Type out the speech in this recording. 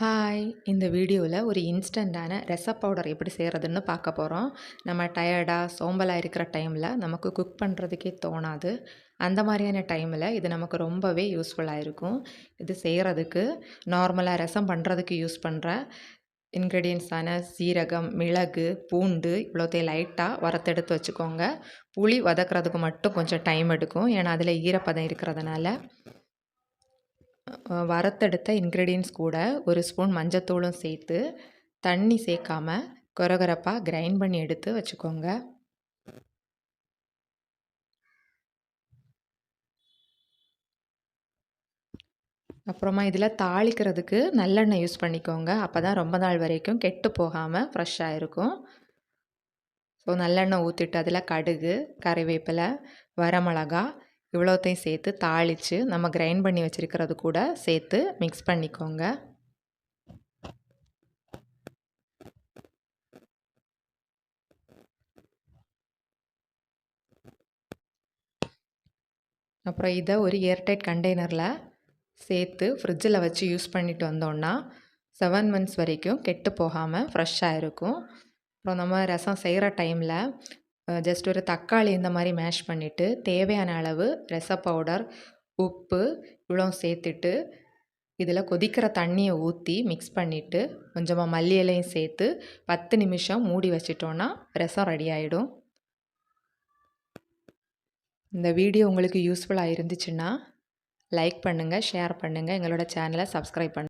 Hi! இந்த வீடியோவில் ஒரு இன்ஸ்டண்ட்டான ரெசப் பவுடர் எப்படி செய்கிறதுன்னு பார்க்க போகிறோம். நம்ம டயர்டாக சோம்பலாக இருக்கிற டைமில் நமக்கு குக் பண்ணுறதுக்கே தோணாது. அந்த மாதிரியான டைமில் இது நமக்கு ரொம்பவே யூஸ்ஃபுல்லாக இருக்கும். இது செய்கிறதுக்கு நார்மலாக ரசம் பண்ணுறதுக்கு யூஸ் பண்ணுற இன்க்ரீடியன்ட்ஸான சீரகம், மிளகு, பூண்டு இவ்வளோத்தையும் லைட்டாக வறுத்தெடுத்து வச்சுக்கோங்க. புளி வதக்கிறதுக்கு மட்டும் கொஞ்சம் டைம் எடுக்கும். ஏன்னா அதில் ஈரப்பதம் இருக்கிறதுனால. வறுத்தெடுத்த இன்க்ரீடியன்ட்ஸ் கூட ஒரு ஸ்பூன் மஞ்சத்தூளும் சேர்த்து தண்ணி சேர்க்காம கொரகொரப்பாக கிரைண்ட் பண்ணி எடுத்து வச்சுக்கோங்க. அப்புறமா இதில் தாளிக்கிறதுக்கு நல்லெண்ணெய் யூஸ் பண்ணிக்கோங்க. அப்போ தான் ரொம்ப நாள் வரைக்கும் கெட்டு போகாமல் ஃப்ரெஷ்ஷாக இருக்கும். ஸோ நல்லெண்ணெய் ஊற்றிட்டு அதில் கடுகு, கறிவேப்பிலை, வரமிளகா இவ்வளோத்தையும் சேர்த்து தாளித்து நம்ம கிரைண்ட் பண்ணி வச்சுருக்கிறது கூட சேர்த்து மிக்ஸ் பண்ணிக்கோங்க. அப்புறம் இதை ஒரு ஏர்டைட் கண்டெய்னரில் சேர்த்து ஃப்ரிட்ஜில் வச்சு யூஸ் பண்ணிட்டு வந்தோன்னா 7 மந்த்ஸ் வரைக்கும் கெட்டு போகாமல் ஃப்ரெஷ்ஷாக இருக்கும். அப்புறம் நம்ம ரசம் செய்கிற டைமில் ஜஸ்ட் ஒரு தக்காளி இந்த மாதிரி மேஷ் பண்ணிவிட்டு தேவையான அளவு ரச பவுடர், உப்பு இவ்வளோ சேர்த்துட்டு இதில் கொதிக்கிற தண்ணியை ஊற்றி மிக்ஸ் பண்ணிவிட்டு கொஞ்சமாக மல்லி இலையும் சேர்த்து 10 நிமிஷம் மூடி வச்சிட்டோன்னா ரசம் ரெடி ஆகிடும். இந்த வீடியோ உங்களுக்கு யூஸ்ஃபுல்லாக இருந்துச்சுன்னா லைக் பண்ணுங்கள், ஷேர் பண்ணுங்கள், எங்களோட சேனலை சப்ஸ்கிரைப் பண்ணுங்கள்.